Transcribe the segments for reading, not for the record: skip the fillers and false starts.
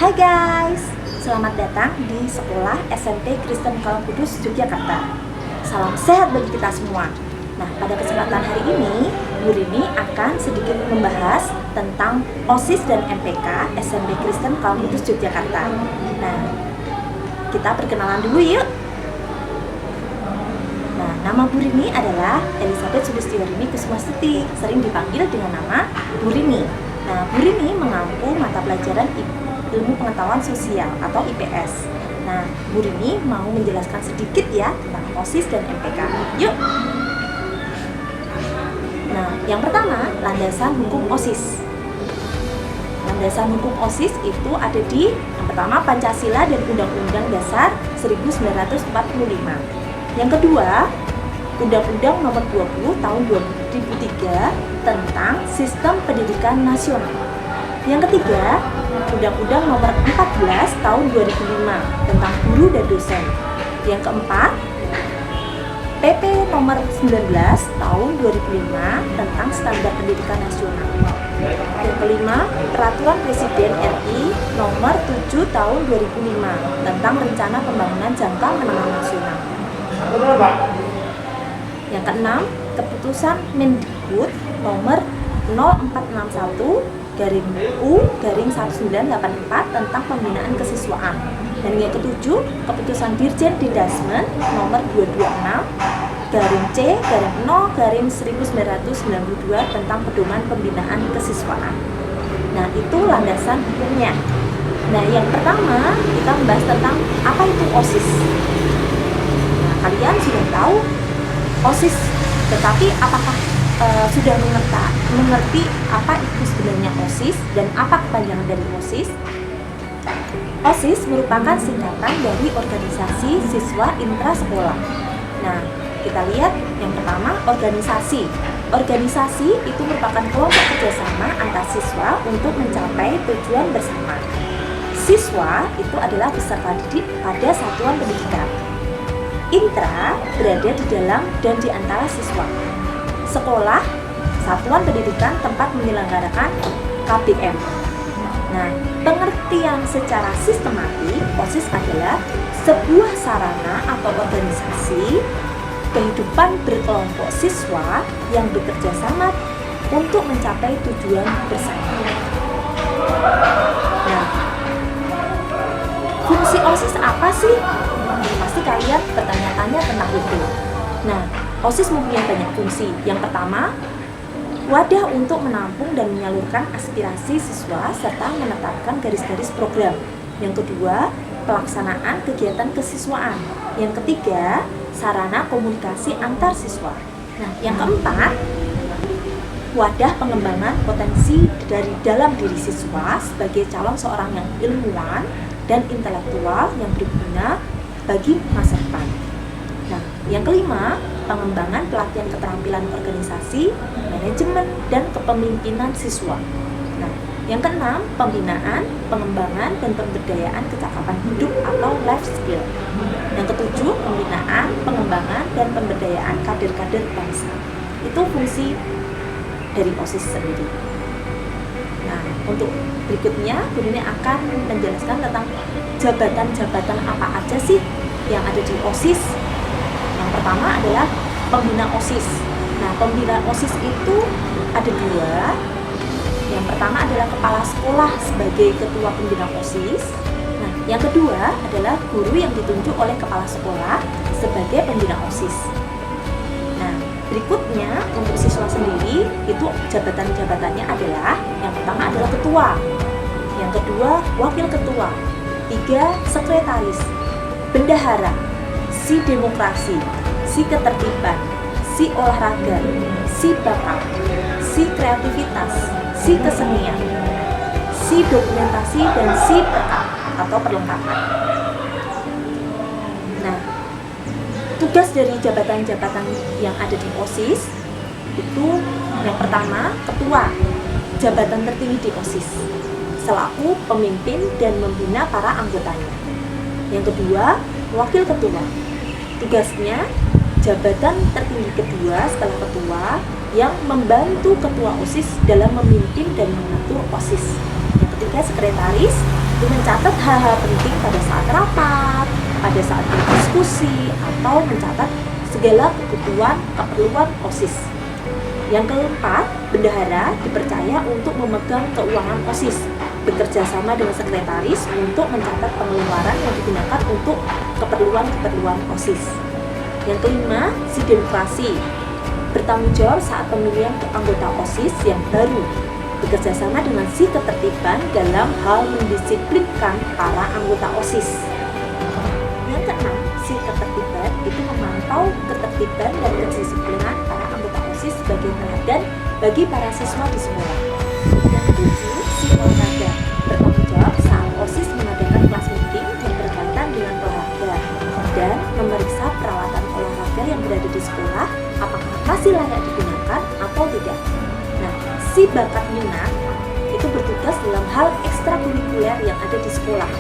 Hai guys, selamat datang di sekolah SMP Kristen Kalam Kudus Yogyakarta. Salam sehat bagi kita semua. Nah, pada kesempatan hari ini, Bu Rini akan sedikit membahas tentang OSIS dan MPK SMP Kristen Kalam Kudus Yogyakarta. Nah, kita perkenalan dulu yuk. Nah, nama Bu Rini adalah Elizabeth Sulistiwarini Kusumastiti, sering dipanggil dengan nama Bu Rini. Nah, Bu Rini mengampu mata pelajaran Ilmu Pengetahuan Sosial atau IPS. Nah, Bu Rini mau menjelaskan sedikit ya tentang OSIS dan MPK. Yuk. Nah, yang pertama, landasan hukum OSIS. Landasan hukum OSIS itu ada di yang pertama Pancasila dan Undang-Undang Dasar 1945. Yang kedua, Undang-Undang Nomor 20 Tahun 2003 tentang Sistem Pendidikan Nasional. Yang ketiga, Undang-Undang Nomor 14 Tahun 2005 tentang guru dan dosen. Yang keempat, PP Nomor 19 Tahun 2005 tentang Standar Pendidikan Nasional. Yang kelima, Peraturan Presiden RI Nomor 7 Tahun 2005 tentang Rencana Pembangunan Jangka Menengah Nasional. Yang keenam, Keputusan Mendikbud Nomor 0461/U/1984 tentang pembinaan kesiswaan. Dan yang ketujuh, Keputusan Dirjen Didasmen Nomor 226/C/0/1992 tentang pedoman pembinaan kesiswaan. Nah, itu landasan hukumnya. Nah, yang pertama kita membahas tentang apa itu OSIS. Nah, kalian sudah tahu OSIS, tetapi apakah sudah mengerti apa itu sebenarnya OSIS dan apa kepanjangan dari OSIS? OSIS merupakan singkatan dari Organisasi Siswa Intrasekolah. Nah, kita lihat yang pertama, organisasi. Organisasi itu merupakan kelompok kerjasama antar siswa untuk mencapai tujuan bersama. Siswa itu adalah peserta didik pada satuan pendidikan. Intra berada di dalam dan di antara siswa. Sekolah, satuan pendidikan tempat menyelenggarakan KBM. Nah, pengertian secara sistematik, OSIS adalah sebuah sarana atau organisasi kehidupan berkelompok siswa yang bekerja sama untuk mencapai tujuan bersama. Nah, fungsi OSIS apa sih? Pasti kalian bertanya-tanya tentang itu. Nah, OSIS mempunyai banyak fungsi. Yang pertama, wadah untuk menampung dan menyalurkan aspirasi siswa serta menetapkan garis-garis program. Yang kedua, pelaksanaan kegiatan kesiswaan. Yang ketiga, sarana komunikasi antar siswa. Nah, yang keempat, wadah pengembangan potensi dari dalam diri siswa sebagai calon seorang yang ilmuwan dan intelektual yang berguna bagi masa depan. Nah, yang kelima, pengembangan pelatihan keterampilan organisasi, manajemen, dan kepemimpinan siswa. Nah, yang keenam, pembinaan, pengembangan, dan pemberdayaan kecakapan hidup atau life skill. Yang ketujuh, pembinaan, pengembangan, dan pemberdayaan kader-kader bangsa. Itu fungsi dari OSIS sendiri. Nah, untuk berikutnya, Bu Rini akan menjelaskan tentang jabatan-jabatan apa aja sih yang ada di OSIS. Yang pertama adalah pembina OSIS. Nah, pembina OSIS itu ada dua. Yang pertama adalah kepala sekolah sebagai ketua pembina OSIS. Nah, yang kedua adalah guru yang ditunjuk oleh kepala sekolah sebagai pembina OSIS. Nah, berikutnya untuk siswa sendiri itu jabatan-jabatannya adalah yang pertama adalah ketua, yang kedua wakil ketua, tiga sekretaris, bendahara, si demokrasi, si ketertiban, si olahraga, si bakat, si kreativitas, si kesenian, si dokumentasi, dan si perkat atau perlengkapan. Nah, tugas dari jabatan-jabatan yang ada di OSIS itu yang pertama, ketua, jabatan tertinggi di OSIS, selaku pemimpin dan membina para anggotanya. Yang kedua, wakil ketua, tugasnya jabatan tertinggi kedua setelah ketua yang membantu ketua OSIS dalam memimpin dan mengatur OSIS. Yang ketiga, sekretaris, mencatat hal-hal penting pada saat rapat, pada saat berdiskusi, atau mencatat segala keperluan OSIS. Yang keempat, bendahara dipercaya untuk memegang keuangan OSIS, bekerja sama dengan sekretaris untuk mencatat pengeluaran yang digunakan untuk keperluan OSIS. Yang kelima, si demokrasi bertanggung jawab saat pemilihan anggota OSIS yang baru, bekerja sama dengan si ketertiban dalam hal mendisiplinkan para anggota OSIS. Yang keenam, si ketertiban itu memantau ketertiban dan kedisiplinan para anggota OSIS sebagai teladan bagi para siswa di sekolah. Yang ketujuh, si olahraga bertanggung jawab saat OSIS mengadakan kelas meeting yang berkaitan dengan olahraga dan memeriksa peralatan olahraga yang berada di sekolah apakah masih layak digunakan atau tidak. Nah, si bakat minat itu bertugas dalam hal ekstrakurikuler yang ada di sekolah.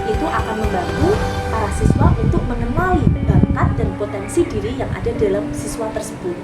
Itu akan membantu para siswa untuk mengenali bakat dan potensi diri yang ada dalam siswa tersebut.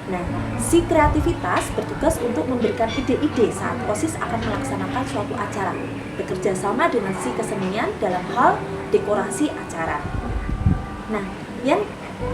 Nah, si kreativitas bertugas untuk memberikan ide-ide saat OSIS akan melaksanakan suatu acara, bekerja sama dengan si kesenian dalam hal dekorasi acara. Nah, yang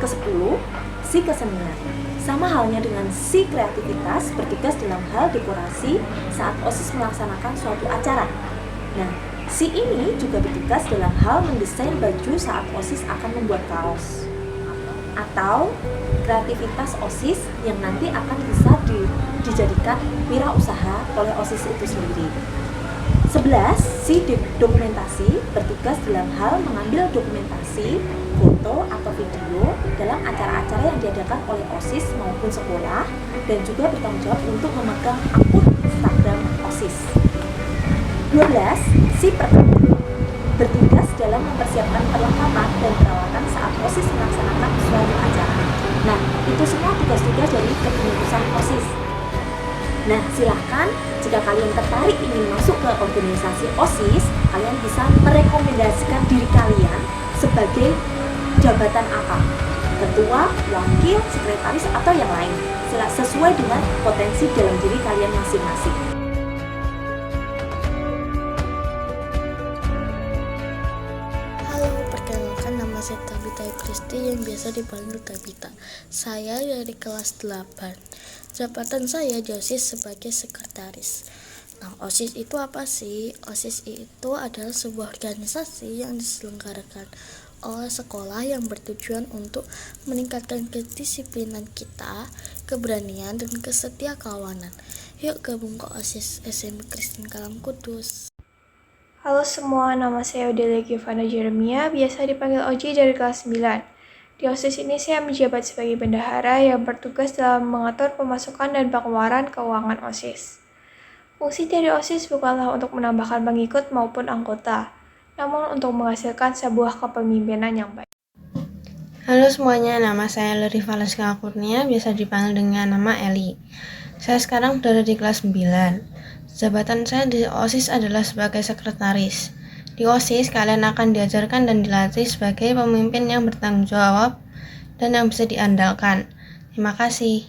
ke-10, si kesenian. Sama halnya dengan si kreativitas bertugas dalam hal dekorasi saat OSIS melaksanakan suatu acara. Nah, si ini juga bertugas dalam hal mendesain baju saat OSIS akan membuat kaos. Atau kreativitas OSIS yang nanti akan bisa dijadikan wirausaha oleh OSIS itu sendiri. 11. Si dokumentasi bertugas dalam hal mengambil dokumentasi, foto atau video dalam acara-acara yang diadakan oleh OSIS maupun sekolah, dan juga bertanggung jawab untuk memegang akun Instagram OSIS. 12. Si pertama bertugas dalam mempersiapkan perlengkapan dan peralatan saat OSIS melaksanakan suatu acara. Nah, itu semua tugas-tugas dari kepengurusan OSIS. Nah, silahkan jika kalian tertarik ingin masuk ke organisasi OSIS, kalian bisa merekomendasikan diri kalian sebagai jabatan apa? Ketua, wakil, sekretaris, atau yang lain. Sesuai dengan potensi dalam diri kalian masing-masing. Nama saya Tabita Kristi yang biasa dipanggil Tabita. Saya dari kelas 8. Jabatan saya di OSIS sebagai sekretaris. Nah, OSIS itu apa sih? OSIS itu adalah sebuah organisasi yang diselenggarakan oleh sekolah yang bertujuan untuk meningkatkan kedisiplinan kita, keberanian, dan kesetiakawanan. Yuk gabung ke OSIS SMP Kristen Kalam Kudus. Halo semua, nama saya Odelia Giovanna Jeremia, biasa dipanggil Oji dari kelas 9. Di OSIS ini saya menjabat sebagai bendahara yang bertugas dalam mengatur pemasukan dan pengeluaran keuangan OSIS. Fungsi dari OSIS bukanlah untuk menambahkan pengikut maupun anggota, namun untuk menghasilkan sebuah kepemimpinan yang baik. Halo semuanya, nama saya Leri Valeska Kurnia, biasa dipanggil dengan nama Eli. Saya sekarang berada di kelas 9. Jabatan saya di OSIS adalah sebagai sekretaris. Di OSIS, kalian akan diajarkan dan dilatih sebagai pemimpin yang bertanggung jawab dan yang bisa diandalkan. Terima kasih.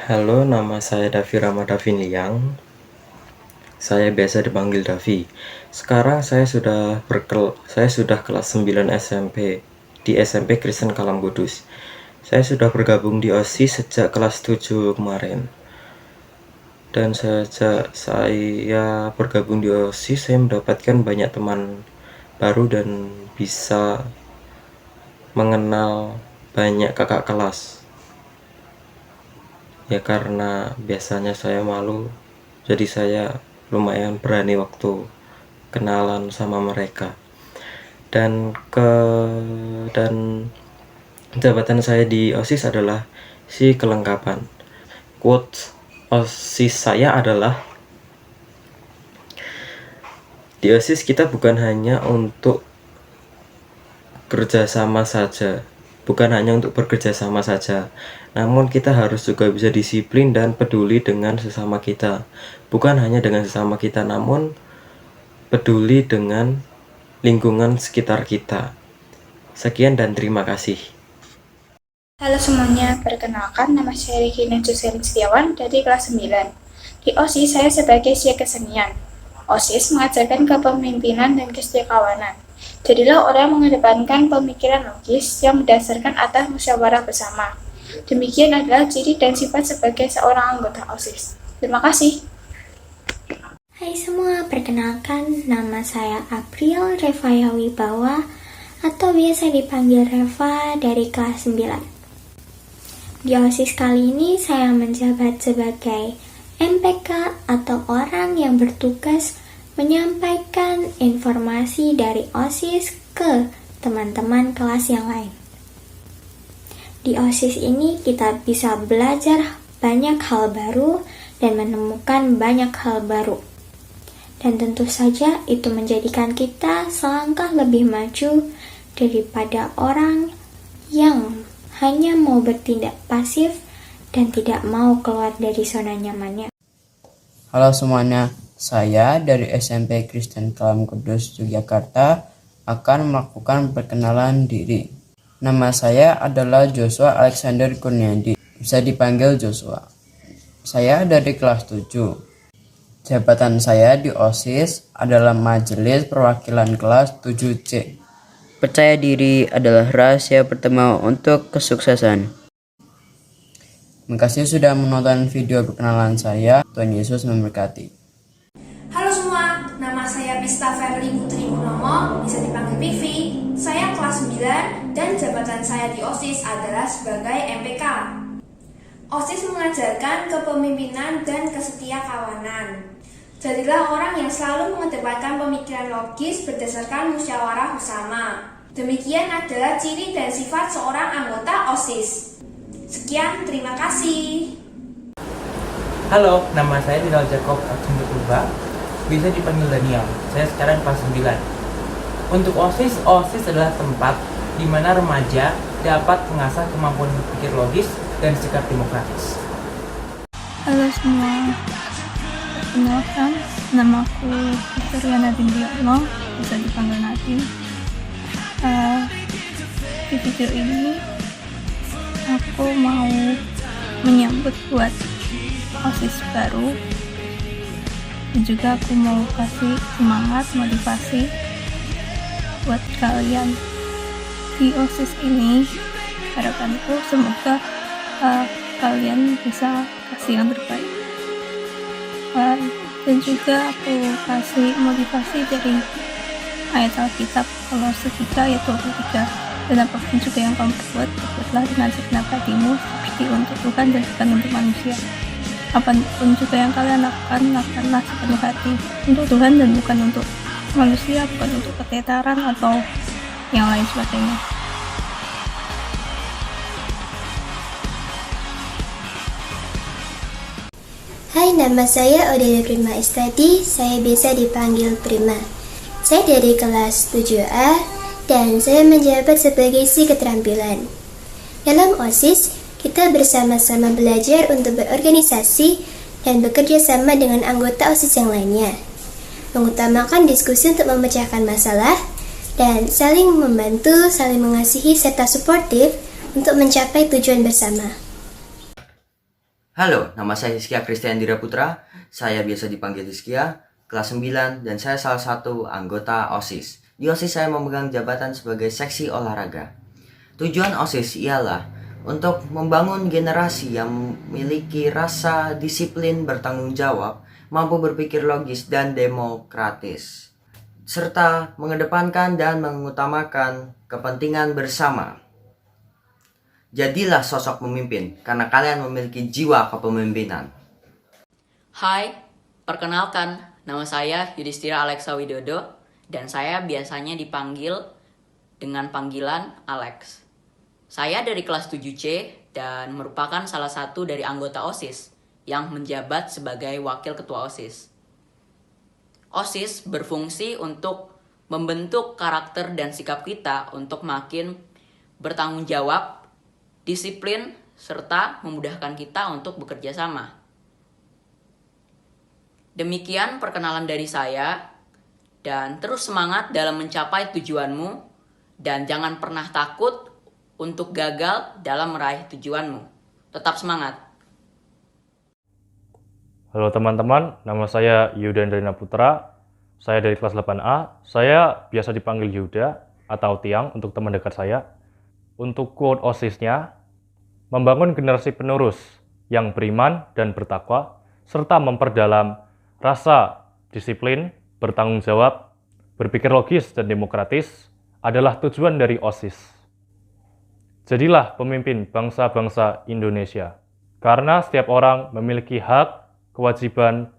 Halo, nama saya Davi Ramadhavin Liang. Saya biasa dipanggil Davi. Sekarang saya sudah kelas 9 SMP di SMP Kristen Kalam Kudus. Saya sudah bergabung di OSIS sejak kelas 7 kemarin. Dan sejak saya bergabung di OSIS, saya mendapatkan banyak teman baru dan bisa mengenal banyak kakak kelas. Ya karena biasanya saya malu, jadi saya lumayan berani waktu kenalan sama mereka. Dan jabatan saya di OSIS adalah si kelengkapan. Quote OSIS saya adalah, di OSIS kita bukan hanya untuk bekerja sama saja, namun kita harus juga bisa disiplin dan peduli dengan sesama kita. Bukan hanya dengan sesama kita, namun peduli dengan lingkungan sekitar kita. Sekian dan terima kasih. Halo semuanya, perkenalkan nama saya Regina Juscelin Setiawan dari kelas 9. Di OSIS, saya sebagai sia kesenian. OSIS mengajarkan kepemimpinan dan kesetiakawanan. Jadilah orang yang mengedepankan pemikiran logis yang berdasarkan atas musyawarah bersama. Demikian adalah ciri dan sifat sebagai seorang anggota OSIS. Terima kasih. Hai semua, perkenalkan nama saya April Revaya Wibawa atau biasa dipanggil Reva dari kelas 9. Di OSIS kali ini saya menjabat sebagai MPK atau orang yang bertugas menyampaikan informasi dari OSIS ke teman-teman kelas yang lain. Di OSIS ini kita bisa belajar banyak hal baru dan menemukan banyak hal baru. Dan tentu saja itu menjadikan kita selangkah lebih maju daripada orang yang hanya mau bertindak pasif dan tidak mau keluar dari zona nyamannya. Halo semuanya, saya dari SMP Kristen Kalam Kudus Yogyakarta akan melakukan perkenalan diri. Nama saya adalah Joshua Alexander Kurniadi, bisa dipanggil Joshua. Saya dari kelas 7. Jabatan saya di OSIS adalah Majelis Perwakilan Kelas 7C. Percaya diri adalah rahasia pertama untuk kesuksesan. Terima kasih sudah menonton video perkenalan saya. Tuhan Yesus memberkati. Halo semua, nama saya Pista Verly Putri Purnomo, bisa dipanggil Pivi. Saya kelas 9 dan jabatan saya di OSIS adalah sebagai MPK. OSIS mengajarkan kepemimpinan dan kesetiakawanan. Jadilah orang yang selalu mengedepankan pemikiran logis berdasarkan musyawarah bersama. Demikian adalah ciri dan sifat seorang anggota OSIS. Sekian, terima kasih. Halo, nama saya Dinal Jacob Aksumber Purba, bisa dipanggil Daniel. Saya sekarang kelas 9. Untuk OSIS adalah tempat di mana remaja dapat mengasah kemampuan berpikir logis dan sikap demokratis. Halo semua, perkenalkan, namaku Victoriana Dindiano, bisa dipanggil Nati. Di video ini aku mau menyambut buat OSIS baru dan juga aku mau kasih semangat, motivasi buat kalian di OSIS ini. Harapanku semoga kalian bisa kasih yang terbaik. Dan juga aku kasih motivasi dari ayat Alkitab Kolose 3 ayat 23. Dan apapun juga yang kamu perbuatlah dengan segenap hatimu seperti untuk Tuhan dan bukan untuk manusia. Apapun juga yang kalian lakukanlah sepenuh hati untuk Tuhan dan bukan untuk manusia, bukan untuk keteteran atau yang lain sebagainya. Hai, nama saya Odelia Prima Estati, saya biasa dipanggil Prima. Saya dari kelas 7A dan saya menjabat sebagai si keterampilan. Dalam OSIS, kita bersama-sama belajar untuk berorganisasi dan bekerja sama dengan anggota OSIS yang lainnya. Mengutamakan diskusi untuk memecahkan masalah dan saling membantu, saling mengasihi serta suportif untuk mencapai tujuan bersama. Halo, nama saya Hizkia Kristiandira Putra. Saya biasa dipanggil Hizkia, kelas 9, dan saya salah satu anggota OSIS. Di OSIS saya memegang jabatan sebagai seksi olahraga. Tujuan OSIS ialah untuk membangun generasi yang memiliki rasa disiplin bertanggung jawab, mampu berpikir logis dan demokratis, serta mengedepankan dan mengutamakan kepentingan bersama. Jadilah sosok pemimpin, karena kalian memiliki jiwa kepemimpinan. Hai, perkenalkan, nama saya Yudhistira Alexa Widodo, dan saya biasanya dipanggil dengan panggilan Alex. Saya dari kelas 7C dan merupakan salah satu dari anggota OSIS yang menjabat sebagai wakil ketua OSIS. OSIS berfungsi untuk membentuk karakter dan sikap kita untuk makin bertanggung jawab, disiplin, serta memudahkan kita untuk bekerja sama. Demikian perkenalan dari saya, dan terus semangat dalam mencapai tujuanmu, dan jangan pernah takut untuk gagal dalam meraih tujuanmu. Tetap semangat. Halo teman-teman, nama saya Yuda Andrina Putra. Saya dari kelas 8A. Saya biasa dipanggil Yuda atau Tiang untuk teman dekat saya. Untuk quote OSIS-nya, membangun generasi penerus yang beriman dan bertakwa, serta memperdalam rasa disiplin, bertanggung jawab, berpikir logis dan demokratis adalah tujuan dari OSIS. Jadilah pemimpin bangsa-bangsa Indonesia, karena setiap orang memiliki hak, kewajiban,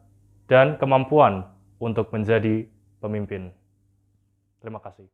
dan kemampuan untuk menjadi pemimpin. Terima kasih.